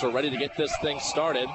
We're ready to get this thing started.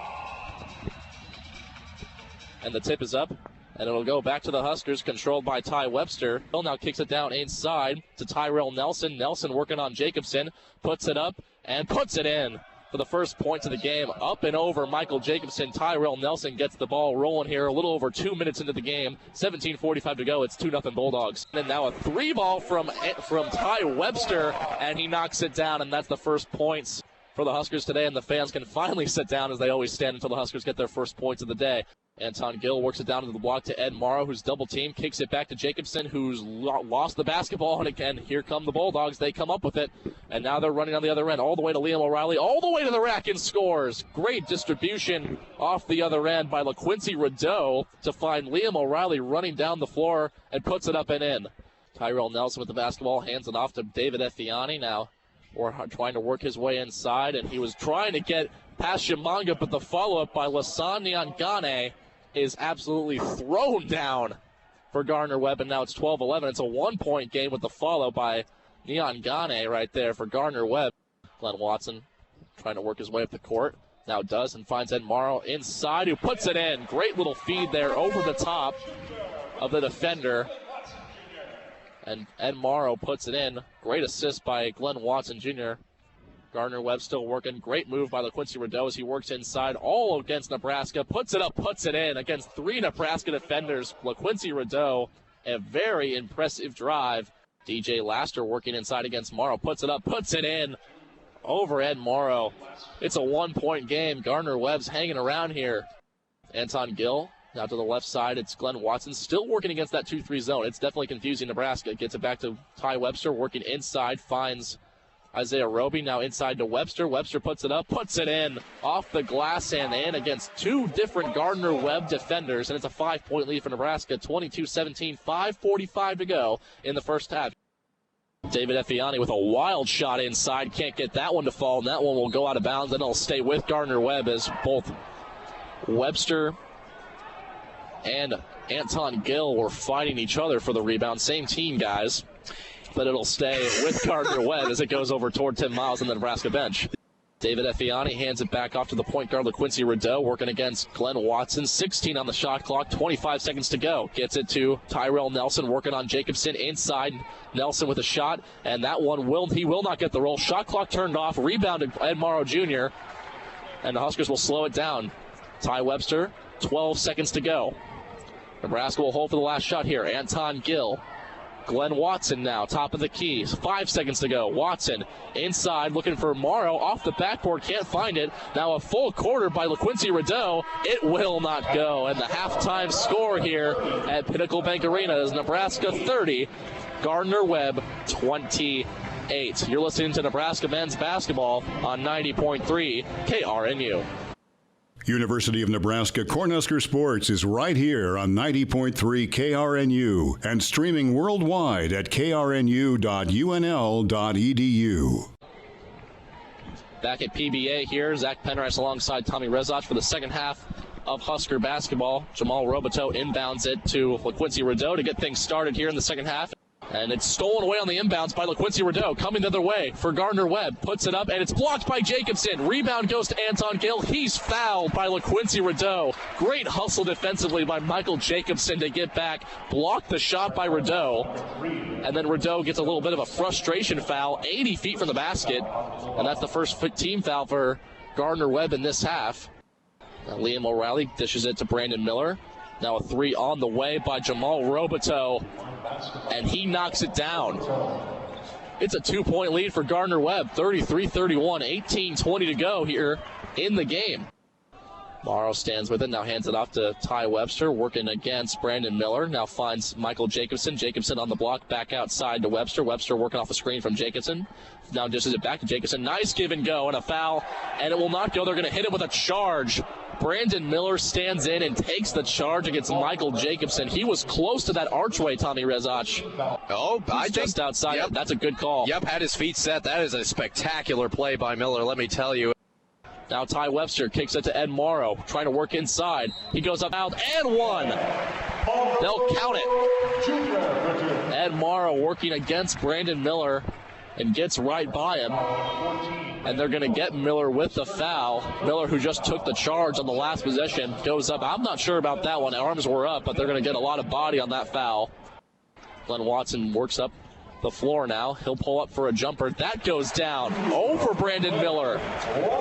And the tip is up, and it'll go back to the Huskers, controlled by Ty Webster. Hill now kicks it down inside to Tyrell Nelson. Nelson working on Jacobson, puts it up, and puts it in for the first points of the game. Up and over Michael Jacobson. Tyrell Nelson gets the ball rolling here a little over 2 minutes into the game. 17:45 to go. It's 2-0 Bulldogs. And now a three ball from Ty Webster, and he knocks it down, and that's the first points for the Huskers today, and the fans can finally sit down as they always stand until the Huskers get their first points of the day. Anton Gill works it down to the block to Ed Morrow, who's double-teamed, kicks it back to Jacobson, who's lost the basketball, and again, here come the Bulldogs. They come up with it, and now they're running on the other end, all the way to Liam O'Reilly, all the way to the rack, and scores. Great distribution off the other end by LaQuincy Rideau to find Liam O'Reilly running down the floor and puts it up and in. Tyrell Nelson with the basketball, hands it off to David Effiani now, or trying to work his way inside, and he was trying to get past Shimanga, but the follow-up by Lasan Nyangane is absolutely thrown down for Gardner-Webb, and now it's 12-11. It's a one-point game with the follow by Nyangane right there for Gardner-Webb. Glenn Watson trying to work his way up the court. Now does, and finds Ed Morrow inside, who puts it in. Great little feed there over the top of the defender. And Ed Morrow puts it in. Great assist by Glenn Watson Jr. Gardner-Webb still working. Great move by LaQuincy Rideau as he works inside, all against Nebraska. Puts it up, puts it in against three Nebraska defenders. LaQuincy Rideau, a very impressive drive. DJ Laster working inside against Morrow. Puts it up, puts it in over Ed Morrow. It's a one-point game. Gardner-Webb's hanging around here. Anton Gill. Now to the left side, it's Glenn Watson still working against that 2-3 zone. It's definitely confusing Nebraska. Gets it back to Ty Webster, working inside, finds Isaiah Roby, now inside to Webster. Webster puts it up, puts it in, off the glass and in against two different Gardner-Webb defenders, and it's a 5-point lead for Nebraska, 22-17, 5:45 to go in the first half. David Effiani with a wild shot inside, can't get that one to fall, and that one will go out of bounds, and it'll stay with Gardner-Webb as both Webster and Anton Gill were fighting each other for the rebound. Same team, guys. But it'll stay with Gardner-Webb as it goes over toward Tim Miles on the Nebraska bench. David Effiani hands it back off to the point guard, LaQuincy Rideau, working against Glenn Watson. 16 on the shot clock, 25 seconds to go. Gets it to Tyrell Nelson, working on Jacobson inside. Nelson with a shot, and that one he will not get the roll. Shot clock turned off, rebounded Ed Morrow Jr., and the Huskers will slow it down. Ty Webster, 12 seconds to go. Nebraska will hold for the last shot here. Anton Gill. Glenn Watson now, top of the key. 5 seconds to go. Watson inside, looking for Morrow. Off the backboard, can't find it. Now a full quarter by LaQuincy Rideau. It will not go. And the halftime score here at Pinnacle Bank Arena is Nebraska 30, Gardner-Webb 28. You're listening to Nebraska men's basketball on 90.3 KRNU. University of Nebraska Cornhusker Sports is right here on 90.3 KRNU and streaming worldwide at krnu.unl.edu. Back at PBA here, Zach Penrice alongside Tommy Rezach for the second half of Husker basketball. Jamal Roboteau inbounds it to LaQuincy Rideau to get things started here in the second half. And it's stolen away on the inbounds by LaQuincy Rideau. Coming the other way for Gardner-Webb. Puts it up, and it's blocked by Jacobson. Rebound goes to Anton Gill. He's fouled by LaQuincy Rideau. Great hustle defensively by Michael Jacobson to get back. Blocked the shot by Rideau. And then Rideau gets a little bit of a frustration foul, 80 feet from the basket. And that's the first team foul for Gardner-Webb in this half. Now Liam O'Reilly dishes it to Brandon Miller. Now a three on the way by Jamal Roboteau, and he knocks it down. It's a 2-point lead for Gardner-Webb, 33-31, 18-20 to go here in the game. Morrow stands with it, now hands it off to Ty Webster, working against Brandon Miller. Now finds Michael Jacobson. Jacobson on the block, back outside to Webster. Webster working off a screen from Jacobson. Now dishes it back to Jacobson. Nice give and go, and a foul, and it will not go. They're going to hit it with a charge. Brandon Miller stands in and takes the charge against Michael Jacobson. He was close to that archway, Tommy Rezach. Oh, I think just outside. Yep. That's a good call. Yep, had his feet set. That is a spectacular play by Miller, let me tell you. Now Ty Webster kicks it to Ed Morrow, trying to work inside. He goes up out and one. They'll count it. Ed Morrow working against Brandon Miller and gets right by him. and they're going to get Miller with the foul. Miller, who just took the charge on the last possession, goes up. I'm not sure about that one. Arms were up, but they're going to get a lot of body on that foul. Glenn Watson works up the floor now. He'll pull up for a jumper. That goes down. Over Brandon Miller.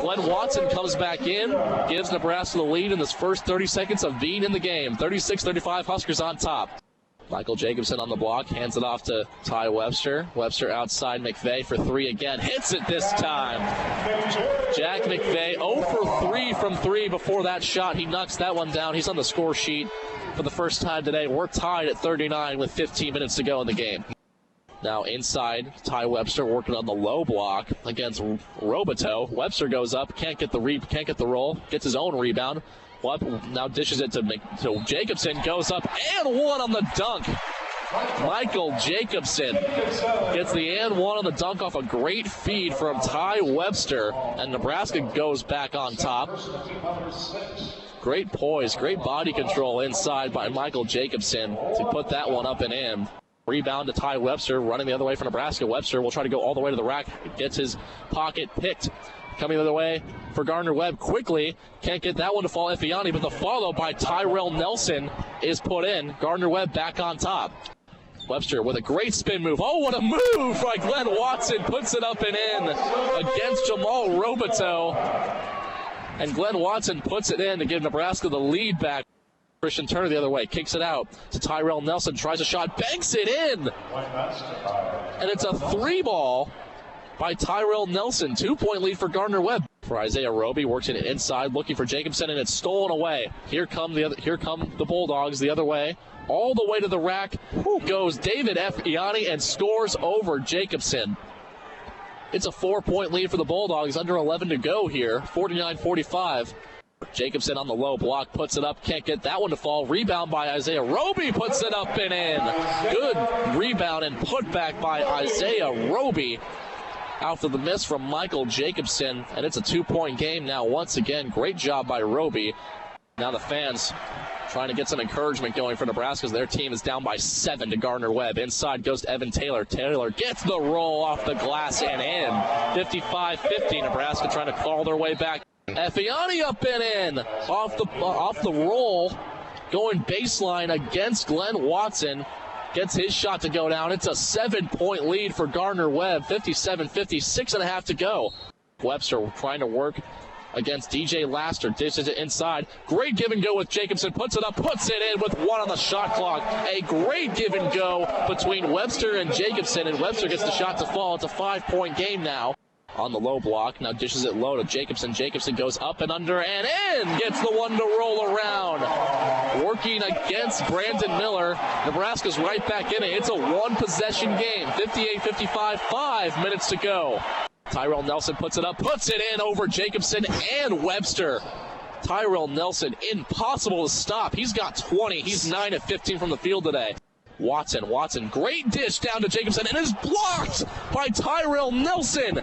Glenn Watson comes back in, gives Nebraska the lead in this first 30 seconds of being in the game. 36-35, Huskers on top. Michael Jacobson on the block, hands it off to Ty Webster. Webster outside, McVeigh for three again. Hits it this time. Jack McVeigh 0 for 3 from 3 before that shot. He knocks that one down. He's on the score sheet for the first time today. We're tied at 39 with 15 minutes to go in the game. Now inside, Ty Webster working on the low block against Roboto. Webster goes up, can't get the roll, gets his own rebound. Now dishes it to Jacobson, goes up and one on the dunk. Michael Jacobson gets the and one on the dunk off a great feed from Ty Webster, and Nebraska goes back on top. Great poise, great body control inside by Michael Jacobson to put that one up and in. Rebound to Ty Webster, running the other way for Nebraska. Webster will try to go all the way to the rack, gets his pocket picked. Coming the other way for Gardner-Webb quickly. Can't get that one to fall Effiani, but the follow by Tyrell Nelson is put in. Gardner-Webb back on top. Webster with a great spin move. Oh, what a move by Glenn Watson. Puts it up and in against Jamal Roboto. And Glenn Watson puts it in to give Nebraska the lead back. Christian Turner the other way, kicks it out to Tyrell Nelson, tries a shot, banks it in. And it's a 3-ball by Tyrell Nelson. 2-point lead for Gardner-Webb. For Isaiah Roby, works it inside, looking for Jacobson, and it's stolen away. Here come the Bulldogs the other way. All the way to the rack goes David Effiani and scores over Jacobson. It's a 4-point lead for the Bulldogs, under 11 to go here, 49-45. Jacobson on the low block, puts it up, can't get that one to fall. Rebound by Isaiah Roby, puts it up and in. Good rebound and put back by Isaiah Roby. After the miss from Michael Jacobson, and it's a 2-point game now once again. Great job by Roby. Now the fans trying to get some encouragement going for Nebraska as their team is down by 7 to Gardner-Webb. Inside goes to Evan Taylor. Taylor gets the roll off the glass and in. 55-50, Nebraska trying to claw their way back. Effiani up and in. Off the roll, going baseline against Glenn Watson. Gets his shot to go down. It's a 7-point lead for Gardner-Webb. 57-50, 6.5 to go. Webster trying to work against DJ Laster. Dishes it inside. Great give and go with Jacobson. Puts it up, puts it in with one on the shot clock. A great give and go between Webster and Jacobson, and Webster gets the shot to fall. It's a 5-point game now. On the low block, now dishes it low to Jacobson. Jacobson goes up and under and in. Gets the one to roll around. Working against Brandon Miller. Nebraska's right back in it. It's a one-possession game. 58-55, 5 minutes to go. Tyrell Nelson puts it up, puts it in over Jacobson and Webster. Tyrell Nelson, impossible to stop. He's got 20. He's 9 of 15 from the field today. Watson, great dish down to Jacobson, and is blocked by Tyrell Nelson.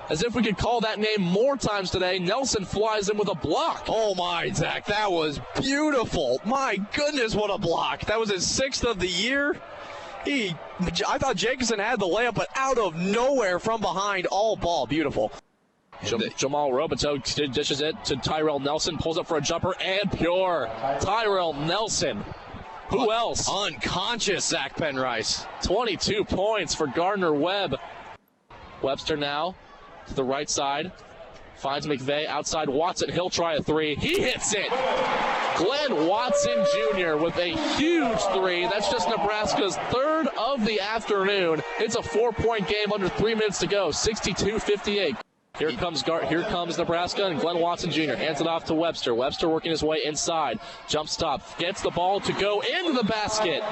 As if we could call that name more times today, Nelson flies in with a block. Oh my, Zach, that was beautiful. My goodness, what a block. That was his 6th of the year. I thought Jacobson had the layup, but out of nowhere from behind, all ball. Beautiful. Jamal Roboto dishes it to Tyrell Nelson, pulls up for a jumper, and pure. Tyrell Nelson. Who else? Unconscious Zach Penrice. 22 points for Gardner-Webb. Webster now to the right side. Finds McVeigh outside Watson. He'll try a 3. He hits it. Glenn Watson Jr. with a huge 3. That's just Nebraska's 3rd of the afternoon. It's a 4-point game under 3 minutes to go. 62-58. Here comes Nebraska, and Glenn Watson Jr. hands it off to Webster. Webster working his way inside. Jump stop. Gets the ball to go into the basket.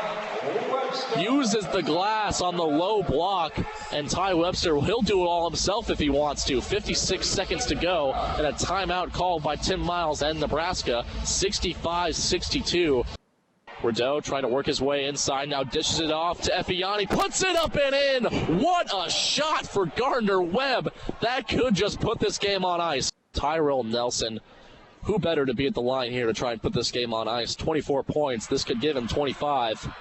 Uses the glass on the low block. And Ty Webster, he'll do it all himself if he wants to. 56 seconds to go. And a timeout called by Tim Miles and Nebraska. 65-62. Rideau trying to work his way inside, now dishes it off to Effiani, puts it up and in! What a shot for Gardner-Webb! That could just put this game on ice. Tyrell Nelson, who better to be at the line here to try and put this game on ice? 24 points, this could give him 25.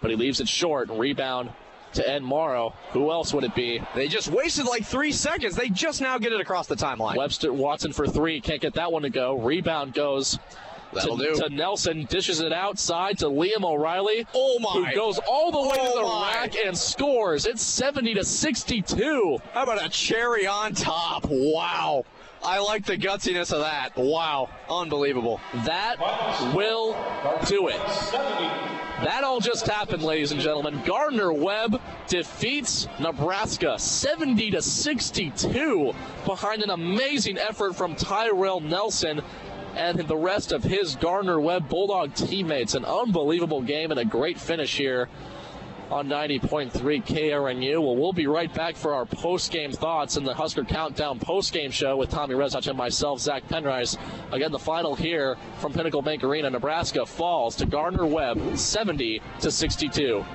But he leaves it short, and rebound to end Morrow. Who else would it be? They just wasted like 3 seconds. They just now get it across the timeline. Webster Watson for three. Can't get that one to go. Rebound goes to Nelson. Dishes it outside to Liam O'Reilly. Oh, my. Who goes all the way to the my. rack and scores. It's 70-62. How about a cherry on top? Wow. I like the gutsiness of that. Wow. Unbelievable. That will do it. That all just happened, ladies and gentlemen. Gardner-Webb defeats Nebraska 70-62 behind an amazing effort from Tyrell Nelson and the rest of his Gardner-Webb Bulldog teammates. An unbelievable game and a great finish here on 90.3 KRNU. Well, we'll be right back for our post-game thoughts in the Husker Countdown post-game show with Tommy Rezach and myself, Zach Penrice. Again, the final here from Pinnacle Bank Arena. Nebraska falls to Gardner-Webb 70-62.